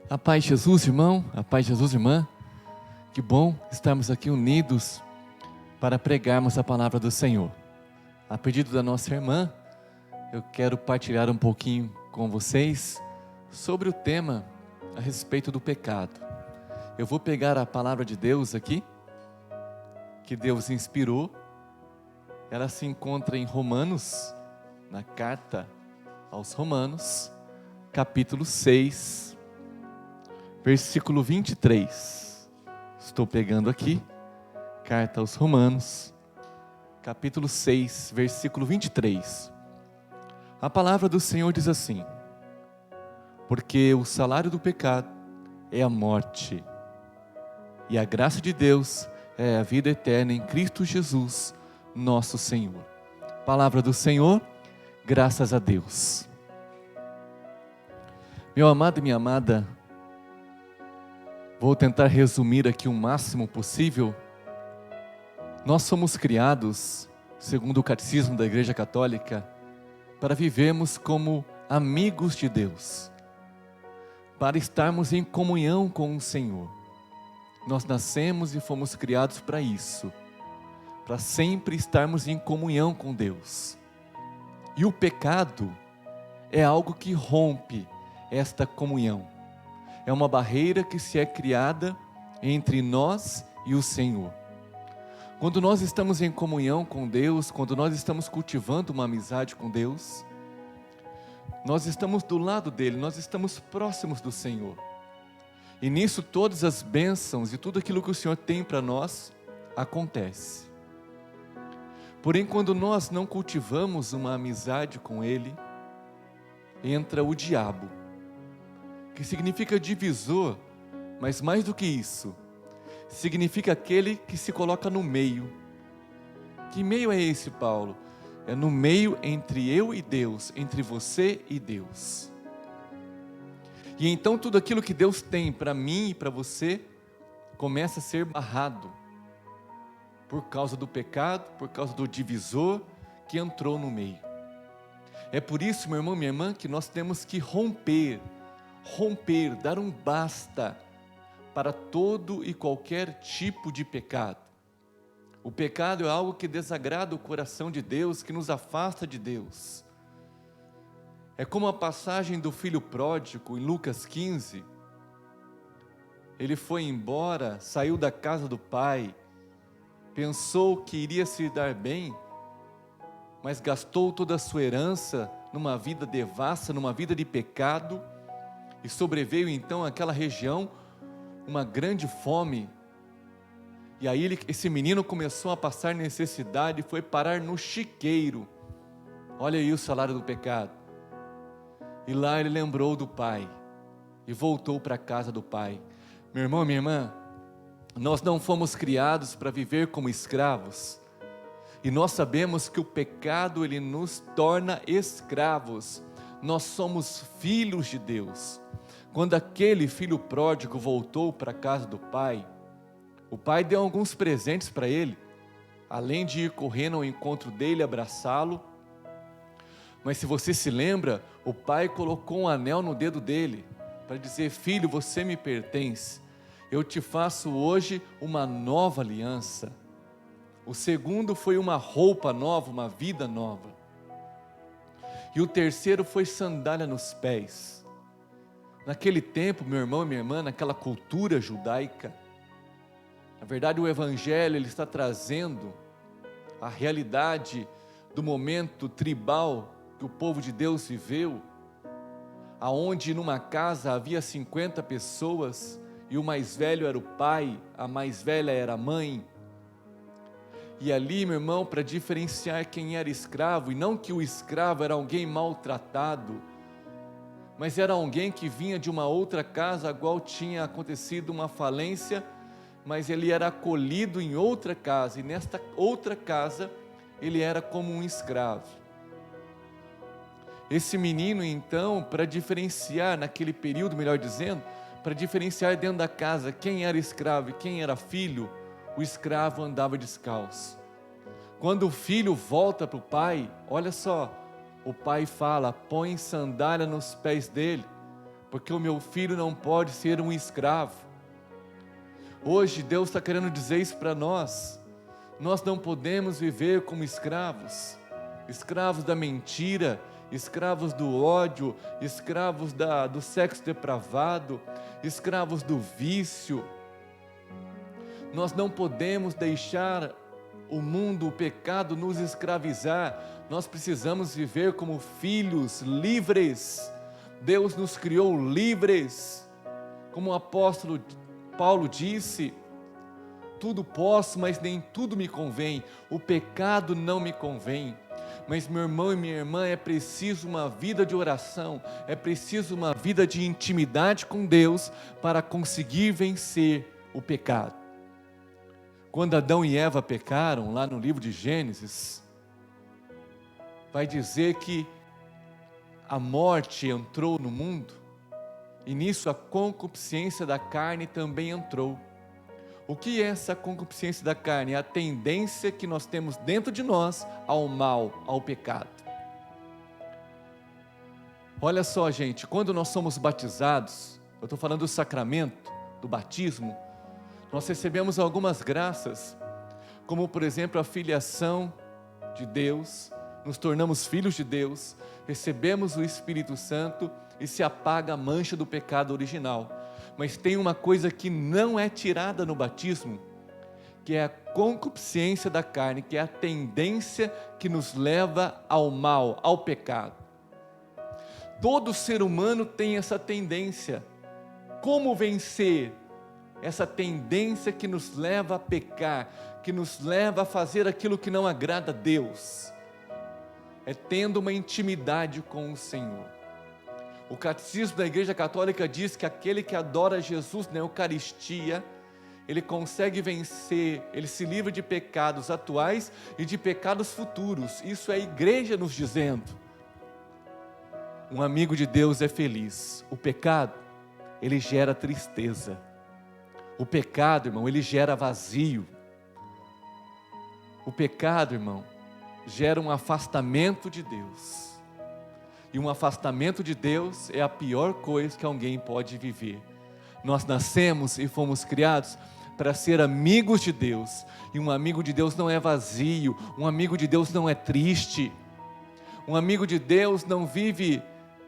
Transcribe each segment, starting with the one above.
A paz de Jesus, irmão, a paz de Jesus, irmã. Que bom estarmos aqui unidos para pregarmos a palavra do Senhor. A pedido da nossa irmã, eu quero partilhar um pouquinho com vocês sobre o tema a respeito do pecado. Eu vou pegar a palavra de Deus aqui, que Deus inspirou. Ela se encontra em Romanos, na carta aos Romanos, capítulo 6, versículo 23, estou pegando aqui, carta aos Romanos, capítulo 6, versículo 23, a palavra do Senhor diz assim: porque o salário do pecado é a morte, e a graça de Deus é a vida eterna em Cristo Jesus, nosso Senhor. Palavra do Senhor, graças a Deus. Meu amado e minha amada, vou tentar resumir aqui o máximo possível. Nós somos criados, segundo o Catecismo da Igreja Católica, para vivermos como amigos de Deus, para estarmos em comunhão com o Senhor. Nós nascemos e fomos criados para isso, para sempre estarmos em comunhão com Deus. E o pecado é algo que rompe esta comunhão. É uma barreira que se é criada entre nós e o Senhor. Quando nós estamos em comunhão com Deus, quando nós estamos cultivando uma amizade com Deus, nós estamos do lado dele, nós estamos próximos do Senhor. E nisso todas as bênçãos e tudo aquilo que o Senhor tem para nós acontece. Porém, quando nós não cultivamos uma amizade com Ele, entra o diabo, que significa divisor, mas mais do que isso, significa aquele que se coloca no meio. Que meio é esse, Paulo? É no meio entre eu e Deus, entre você e Deus. E então tudo aquilo que Deus tem para mim e para você, começa a ser barrado, por causa do pecado, por causa do divisor que entrou no meio. É por isso, meu irmão, minha irmã, que nós temos que romper, dar um basta para todo e qualquer tipo de pecado. O pecado é algo que desagrada o coração de Deus, que nos afasta de Deus. É como a passagem do filho pródigo em Lucas 15. Ele foi embora, saiu da casa do pai, pensou que iria se dar bem, mas gastou toda a sua herança numa vida devassa, numa vida de pecado, e sobreveio então àquela região uma grande fome. E aí esse menino começou a passar necessidade e foi parar no chiqueiro. Olha aí o salário do pecado. E lá ele lembrou do pai e voltou para a casa do pai. Meu irmão, minha irmã, nós não fomos criados para viver como escravos. E nós sabemos que o pecado ele nos torna escravos. Nós somos filhos de Deus. Quando aquele filho pródigo voltou para a casa do pai, o pai deu alguns presentes para ele, além de ir correndo ao encontro dele, abraçá-lo. Mas se você se lembra, o pai colocou um anel no dedo dele, para dizer: filho, você me pertence, eu te faço hoje uma nova aliança. O segundo foi uma roupa nova, uma vida nova. E o terceiro foi sandália nos pés. Naquele tempo, meu irmão e minha irmã, naquela cultura judaica, na verdade o Evangelho ele está trazendo a realidade do momento tribal que o povo de Deus viveu, aonde numa casa havia 50 pessoas, e o mais velho era o pai, a mais velha era a mãe. E ali, meu irmão, para diferenciar quem era escravo, e não que o escravo era alguém maltratado, mas era alguém que vinha de uma outra casa, a qual tinha acontecido uma falência, mas ele era acolhido em outra casa, e nesta outra casa, ele era como um escravo. Esse menino então, para diferenciar naquele período, melhor dizendo, para diferenciar dentro da casa quem era escravo e quem era filho, o escravo andava descalço. Quando o filho volta para o pai, olha só, o pai fala: põe sandália nos pés dele, porque o meu filho não pode ser um escravo. Hoje Deus está querendo dizer isso para nós. Nós não podemos viver como escravos, escravos da mentira, escravos do ódio, escravos do sexo depravado, escravos do vício. Nós não podemos deixar o mundo, o pecado nos escravizar. Nós precisamos viver como filhos livres. Deus nos criou livres. Como o apóstolo Paulo disse: tudo posso, mas nem tudo me convém. O pecado não me convém. Mas meu irmão e minha irmã, é preciso uma vida de oração, é preciso uma vida de intimidade com Deus para conseguir vencer o pecado. Quando Adão e Eva pecaram, lá no livro de Gênesis, vai dizer que a morte entrou no mundo, e nisso a concupiscência da carne também entrou. O que é essa concupiscência da carne? É a tendência que nós temos dentro de nós ao mal, ao pecado. Olha só, gente, quando nós somos batizados, eu estou falando do sacramento, do batismo, nós recebemos algumas graças, como por exemplo a filiação de Deus, nos tornamos filhos de Deus, recebemos o Espírito Santo e se apaga a mancha do pecado original. Mas tem uma coisa que não é tirada no batismo, que é a concupiscência da carne, que é a tendência que nos leva ao mal, ao pecado. Todo ser humano tem essa tendência. Como vencer essa tendência que nos leva a pecar, que nos leva a fazer aquilo que não agrada a Deus? É tendo uma intimidade com o Senhor. O catecismo da Igreja Católica diz que aquele que adora Jesus na Eucaristia, ele consegue vencer, ele se livra de pecados atuais e de pecados futuros. Isso é a Igreja nos dizendo. Um amigo de Deus é feliz. O pecado, ele gera tristeza. O pecado, irmão, ele gera vazio. O pecado, irmão, gera um afastamento de Deus. E um afastamento de Deus é a pior coisa que alguém pode viver. Nós nascemos e fomos criados para ser amigos de Deus. E um amigo de Deus não é vazio, um amigo de Deus não é triste. Um amigo de Deus não vive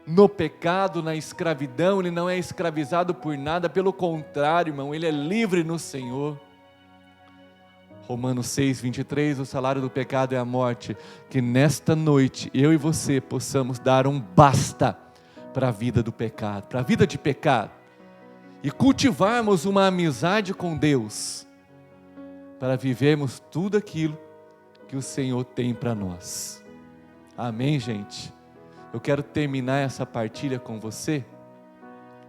no pecado, na escravidão, ele não é escravizado por nada, pelo contrário, irmão, ele é livre no Senhor. Romanos 6:23, o salário do pecado é a morte. Que nesta noite, eu e você possamos dar um basta para a vida do pecado, para a vida de pecado, e cultivarmos uma amizade com Deus, para vivermos tudo aquilo que o Senhor tem para nós. Amém, gente? Eu quero terminar essa partilha com você,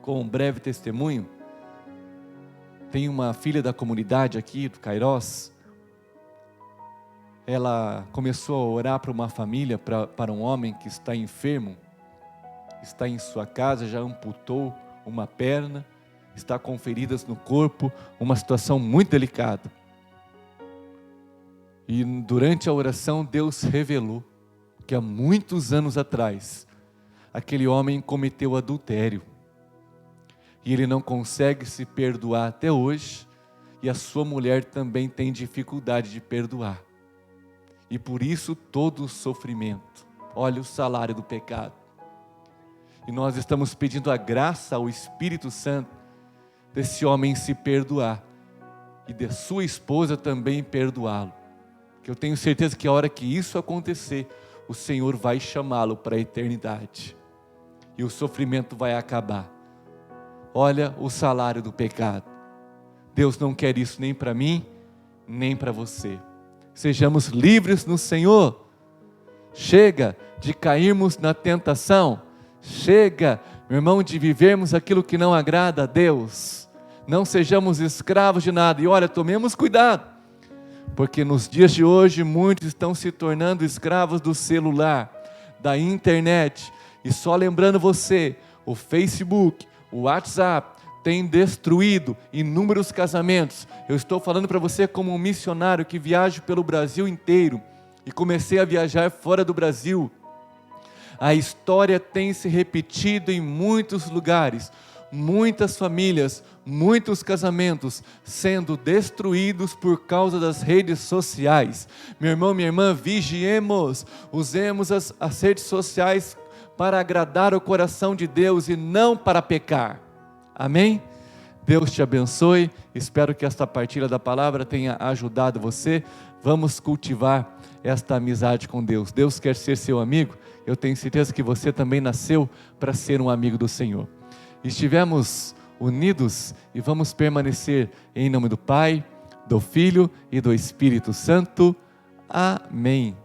com um breve testemunho. Tem uma filha da comunidade aqui, do Kairos. Ela começou a orar para uma família, para um homem que está enfermo, está em sua casa, já amputou uma perna, está com feridas no corpo, uma situação muito delicada. E durante a oração Deus revelou que há muitos anos atrás, aquele homem cometeu adultério, e ele não consegue se perdoar até hoje, e a sua mulher também tem dificuldade de perdoar. E por isso todo o sofrimento. Olha o salário do pecado. E nós estamos pedindo a graça ao Espírito Santo desse homem se perdoar e de sua esposa também perdoá-lo. Que eu tenho certeza que a hora que isso acontecer, o Senhor vai chamá-lo para a eternidade. E o sofrimento vai acabar. Olha o salário do pecado. Deus não quer isso nem para mim, nem para você. Sejamos livres no Senhor. Chega de cairmos na tentação. Chega, meu irmão, de vivermos aquilo que não agrada a Deus. Não sejamos escravos de nada. E olha, tomemos cuidado, porque nos dias de hoje muitos estão se tornando escravos do celular, da internet. E só lembrando você, o Facebook, o WhatsApp tem destruído inúmeros casamentos. Eu estou falando para você como um missionário que viaja pelo Brasil inteiro, e comecei a viajar fora do Brasil. A história tem se repetido em muitos lugares. Muitas famílias, muitos casamentos sendo destruídos por causa das redes sociais. Meu irmão, minha irmã, vigiemos, usemos as redes sociais para agradar o coração de Deus e não para pecar. Amém? Deus te abençoe, espero que esta partilha da palavra tenha ajudado você. Vamos cultivar esta amizade com Deus. Deus quer ser seu amigo, eu tenho certeza que você também nasceu para ser um amigo do Senhor. Estivemos unidos e vamos permanecer em nome do Pai, do Filho e do Espírito Santo. Amém.